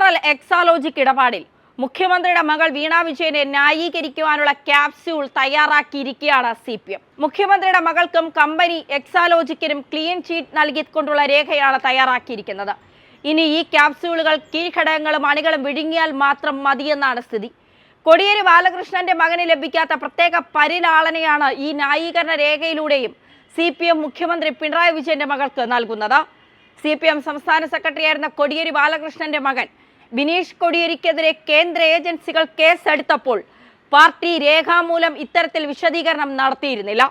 Central Exalogic ഇടപാടിൽ മുഖ്യമന്ത്രിയുടെ മകൾ വീണ വിജയനെ ന്യായീകരിക്കുവാനുള്ള ക്യാപ്സ്യൂൾ തയ്യാറാക്കിയിരിക്കുകയാണ് CPM. മുഖ്യമന്ത്രിയുടെ മകൾക്കും കമ്പനി എക്സാലോജിക്കിനും ക്ലീൻ ചീറ്റ് നൽകിക്കൊണ്ടുള്ള രേഖയാണ് തയ്യാറാക്കിയിരിക്കുന്നത്. ഇനി ഈ ക്യാപ്സ്യൂളുകൾ കീഴ്ഘടകങ്ങളും അണികളും വിഴുങ്ങിയാൽ മാത്രം മതിയെന്നാണ് സ്ഥിതി. കോടിയേരി ബാലകൃഷ്ണന്റെ മകന് ലഭിക്കാത്ത പ്രത്യേക പരിലാളനയാണ് ഈ ന്യായീകരണ രേഖയിലൂടെയും CPM മുഖ്യമന്ത്രി പിണറായി വിജയന്റെ മകൾക്ക് നൽകുന്നത്. CPM സംസ്ഥാന സെക്രട്ടറിയായിരുന്ന കോടിയേരി ബാലകൃഷ്ണന്റെ മകൻ ബിനീഷ് കോടിയേരിക്കെതിരെ കേന്ദ്ര ഏജൻസികൾ കേസെടുത്തപ്പോൾ പാർട്ടി രേഖാമൂലം ഇത്തരത്തിൽ വിശദീകരണം നടത്തിയിരുന്നില്ല.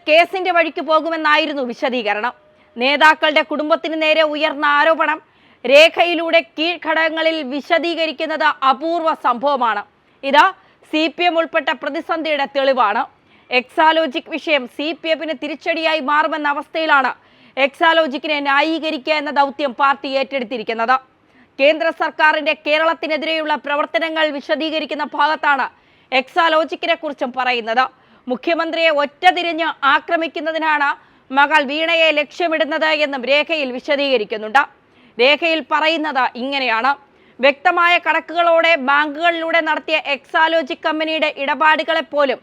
കേസിന്റെ വഴിക്ക് പോകുമെന്നായിരുന്നു വിശദീകരണം. നേതാക്കളുടെ കുടുംബത്തിന് നേരെ ഉയർന്ന ആരോപണം രേഖയിലൂടെ കീഴ്ഘടകങ്ങളിൽ വിശദീകരിക്കുന്നത് അപൂർവ സംഭവമാണ്. ഇത് CPM ഉൾപ്പെട്ട പ്രതിസന്ധിയുടെ തെളിവാണ്. എക്സാലോജിക് വിഷയം CPMന് തിരിച്ചടിയായി മാറുമെന്ന അവസ്ഥയിലാണ് എക്സാലോജിക്കിനെ ന്യായീകരിക്കുക എന്ന ദൗത്യം പാർട്ടി ഏറ്റെടുത്തിരിക്കുന്നത്. കേന്ദ്ര സർക്കാരിന്റെ കേരളത്തിനെതിരെയുള്ള പ്രവർത്തനങ്ങൾ വിശദീകരിക്കുന്ന ഭാഗത്താണ് എക്സാലോജിക്കിനെ കുറിച്ചും പറയുന്നത്. മുഖ്യമന്ത്രിയെ ഒറ്റതിരിഞ്ഞ് ആക്രമിക്കുന്നതിനാണ് മകൾ വീണയെ ലക്ഷ്യമിടുന്നത് എന്നും രേഖയിൽ വിശദീകരിക്കുന്നുണ്ട്. രേഖയിൽ പറയുന്നത് ഇങ്ങനെയാണ്: വ്യക്തമായ കണക്കുകളോടെ ബാങ്കുകളിലൂടെ നടത്തിയ എക്സാലോജിക് കമ്പനിയുടെ ഇടപാടുകളെ പോലും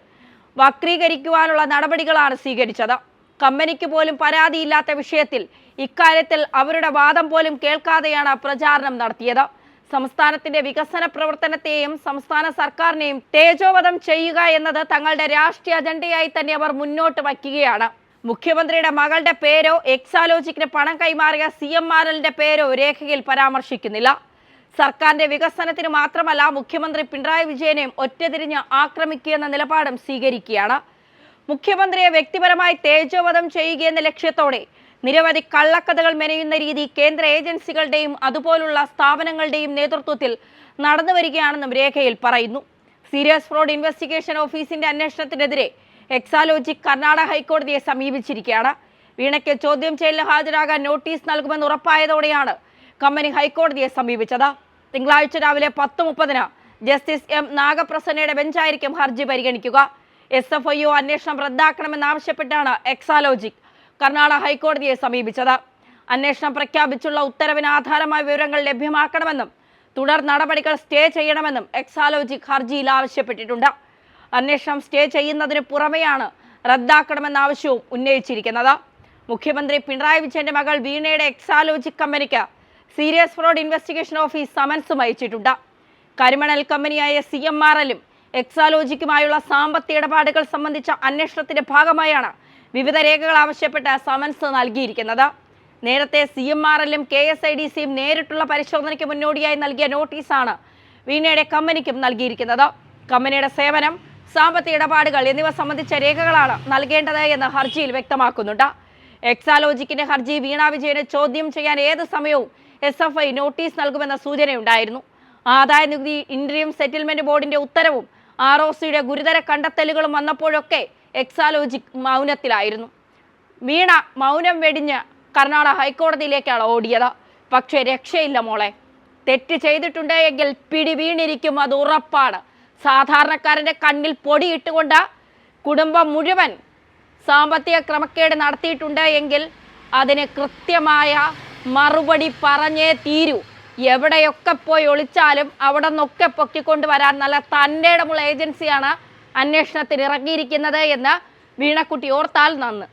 വക്രീകരിക്കുവാനുള്ള നടപടികളാണ് സ്വീകരിച്ചത്. കമ്പനിക്ക് പോലും പരാതിയില്ലാത്ത വിഷയത്തിൽ ഇക്കാര്യത്തിൽ അവരുടെ വാദം പോലും കേൾക്കാതെയാണ് പ്രചാരണം നടത്തിയത്. സംസ്ഥാനത്തിന്റെ വികസന പ്രവർത്തനത്തെയും സംസ്ഥാന സർക്കാരിനെയും തേജോവധം ചെയ്യുക എന്നത് തങ്ങളുടെ രാഷ്ട്രീയ അജണ്ടയായി തന്നെ അവർ മുന്നോട്ട് വയ്ക്കുകയാണ്. മുഖ്യമന്ത്രിയുടെ മകളുടെ പേരോ എക്സാലോജിക്കിന് പണം കൈമാറിയ CMRLന്റെ പേരോ രേഖയിൽ പരാമർശിക്കുന്നില്ല. സർക്കാരിന്റെ വികസനത്തിന് മാത്രമല്ല, മുഖ്യമന്ത്രി പിണറായി വിജയനെയും ഒറ്റതിരിഞ്ഞ് ആക്രമിക്കുകയെന്ന നിലപാടും സ്വീകരിക്കുകയാണ്. മുഖ്യമന്ത്രിയെ വ്യക്തിപരമായി തേജോവധം ചെയ്യുകയെന്ന ലക്ഷ്യത്തോടെ നിരവധി കള്ളക്കഥകൾ മെനയുന്ന രീതി കേന്ദ്ര ഏജൻസികളുടെയും അതുപോലുള്ള സ്ഥാപനങ്ങളുടെയും നേതൃത്വത്തിൽ നടന്നു വരികയാണെന്നും രേഖയിൽ പറയുന്നു. സീരിയസ് ഫ്രോഡ് ഇൻവെസ്റ്റിഗേഷൻ ഓഫീസിന്റെ അന്വേഷണത്തിനെതിരെ എക്സാലോജിക് കർണാടക ഹൈക്കോടതിയെ സമീപിച്ചിരിക്കുകയാണ്. വീണയ്ക്ക് ചോദ്യം ചെയ്യലിന് ഹാജരാകാൻ നോട്ടീസ് നൽകുമെന്ന് ഉറപ്പായതോടെയാണ് കമ്പനി ഹൈക്കോടതിയെ സമീപിച്ചത്. തിങ്കളാഴ്ച രാവിലെ 10:30 ജസ്റ്റിസ് M നാഗപ്രസന്നയുടെ ബെഞ്ചായിരിക്കും ഹർജി പരിഗണിക്കുക. SFIO അന്വേഷണം റദ്ദാക്കണമെന്നാവശ്യപ്പെട്ടാണ് എക്സാലോജിക് കർണാടക ഹൈക്കോടതിയെ സമീപിച്ചത്. അന്വേഷണം പ്രഖ്യാപിച്ചുള്ള ഉത്തരവിന് ആധാരമായ വിവരങ്ങൾ ലഭ്യമാക്കണമെന്നും തുടർ നടപടികൾ സ്റ്റേ ചെയ്യണമെന്നും എക്സാലോജിക് ഹർജിയിൽ ആവശ്യപ്പെട്ടിട്ടുണ്ട്. അന്വേഷണം സ്റ്റേ ചെയ്യുന്നതിന് പുറമെയാണ് റദ്ദാക്കണമെന്ന ആവശ്യവും ഉന്നയിച്ചിരിക്കുന്നത്. മുഖ്യമന്ത്രി പിണറായി വിജയന്റെ മകൾ വീണയുടെ എക്സാലോജിക് കമ്പനിക്ക് സീരിയസ് ഫ്രോഡ് ഇൻവെസ്റ്റിഗേഷൻ ഓഫീസ് സമൻസും അയച്ചിട്ടുണ്ട്. കരിമണൽ കമ്പനിയായ CMRLും എക്സാലോജിക്കുമായുള്ള സാമ്പത്തിക ഇടപാടുകൾ സംബന്ധിച്ച അന്വേഷണത്തിന്റെ ഭാഗമായാണ് വിവിധ രേഖകൾ ആവശ്യപ്പെട്ട് സമൻസ് നൽകിയിരിക്കുന്നത്. നേരത്തെ CMRLും KSIDCയും നേരിട്ടുള്ള പരിശോധനയ്ക്ക് മുന്നോടിയായി നൽകിയ നോട്ടീസാണ് വീണയുടെ കമ്പനിക്കും നൽകിയിരിക്കുന്നത്. കമ്പനിയുടെ സേവനം, സാമ്പത്തിക ഇടപാടുകൾ എന്നിവ സംബന്ധിച്ച രേഖകളാണ് നൽകേണ്ടത് എന്ന് ഹർജിയിൽ വ്യക്തമാക്കുന്നുണ്ട്. എക്സാലോജിക്കിന്റെ ഹർജി വീണ വിജയനെ ചോദ്യം ചെയ്യാൻ ഏത് സമയവും SFI നോട്ടീസ് നൽകുമെന്ന സൂചനയുണ്ടായിരുന്നു. ആദായ നികുതി ഇന്റീരിയം സെറ്റിൽമെന്റ് ബോർഡിന്റെ ഉത്തരവും ROCയുടെ ഗുരുതര കണ്ടെത്തലുകളും വന്നപ്പോഴൊക്കെ എക്സാലോജിക് മൗനത്തിലായിരുന്നു. വീണ മൗനം വെടിഞ്ഞ് കർണാടക ഹൈക്കോടതിയിലേക്കാണ് ഓടിയത്. പക്ഷേ രക്ഷയില്ല മോളെ. തെറ്റ് ചെയ്തിട്ടുണ്ട് എങ്കിൽ പിടി വീണിരിക്കും, അത് ഉറപ്പാണ്. സാധാരണക്കാരന്റെ കണ്ണിൽ പൊടിയിട്ടുകൊണ്ട് കുടുംബം മുഴുവൻ സാമ്പത്തിക ക്രമക്കേട് നടത്തിയിട്ടുണ്ട് എങ്കിൽ അതിന് കൃത്യമായ മറുപടി പറഞ്ഞേ തീരൂ. എവിടെയൊക്കെ പോയി ഒളിച്ചാലും അവിടെ നിന്നൊക്കെ പൊക്കിക്കൊണ്ടുവരാൻ നല്ല തന്റേടമുള്ള ഏജൻസിയാണ് അന്വേഷണത്തിന് ഇറങ്ങിയിരിക്കുന്നത് എന്ന് വീണക്കുട്ടി ഓർത്താൽ നന്ന്.